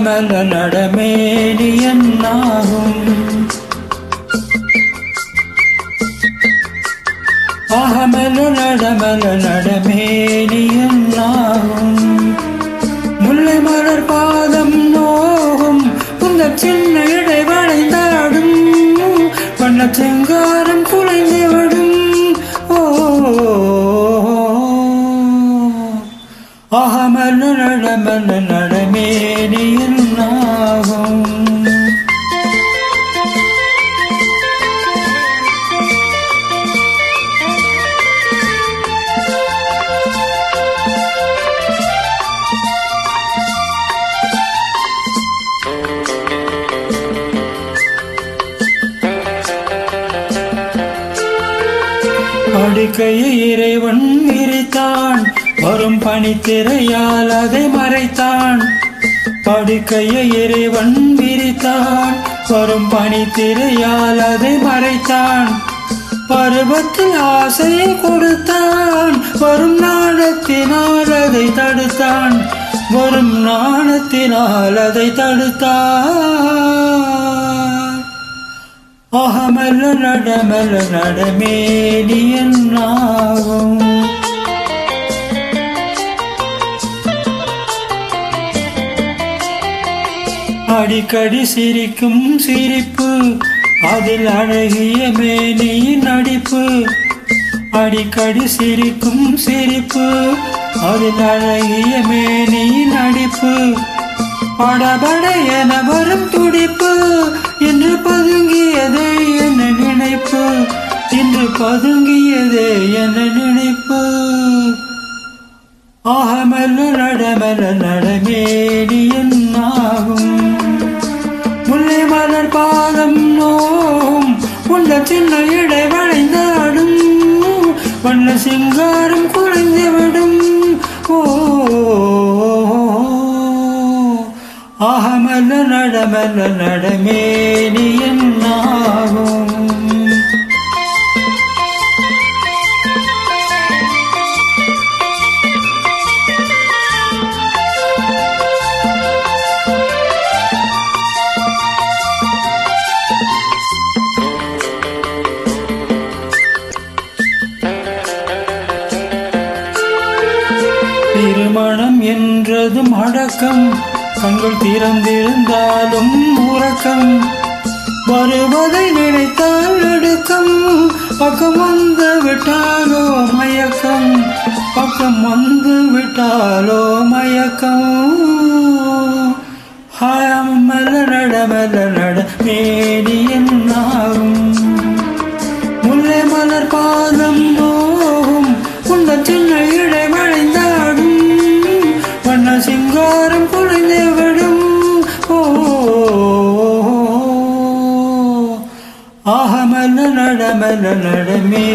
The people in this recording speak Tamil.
நடமல நடமேனி என்னாகும் ஆகமல நடமல நடமேனி என்னாகும் முல்லை மலர் பாதம் நோகும் உந்த சின்ன இடை வளைந்தாடும் வண்ண செங்காரம் குலைந்துவிடும் ஆகமல நடமல நடமேனி என்னாகும் படுக்கையை இறைவன் விரித்தான் வரும் பனித்திரையால் அதை மறைத்தான் படுக்கையை இறைவன் விரித்தான் வரும் பனித்திரையால் அதை மறைத்தான் பருவத்தில் ஆசையை கொடுத்தான் வரும் நாணத்தினால் அதை தடுத்தான் வரும் நாணத்தினால் அதை தடுத்தான் ஆகமல நடமல நடமேனி என்னாகும் அடிக்கடி சிரிக்கும் சிரிப்பு அதில் அழகிய மேனியின் நடிப்பு அடிக்கடி சிரிக்கும் சிரிப்பு அதில் அழகிய மேனியின் நடிப்பு படபட என வரும் துடிப்பு இன்று பதுங்கியதே என நினைப்பு இன்று பதுங்கியதே என நினைப்பு ஆகமல நடமல நடமேனி என்னாகும் முல்லை மலர் பாதம் நோம் உள்ள சின்ன இடை வளைந்தாடும் வண்ண சிங்காரம் குறைந்துவிடும் ஆகமல நடமல நடமேனி என்னாகும் திருமணம் என்றதும் அடக்கம் கண்கள் திறந்திருந்தாலும் உறக்கம் வருவதை நினைத்தால் நடுக்கம் பக்கம் வந்து விட்டாலோ மயக்கம் பக்கம் வந்து விட்டாலோ மயக்கம் ஆகமல நடமல நடமேனி என்னாகும் முல்லை மலர் பாதம் நோகும் உந்த சின்ன இடை வளைந்தாடும் வண்ண சிங்காரம் குறைந்துவிடும் ஆகமல நடமல நடமே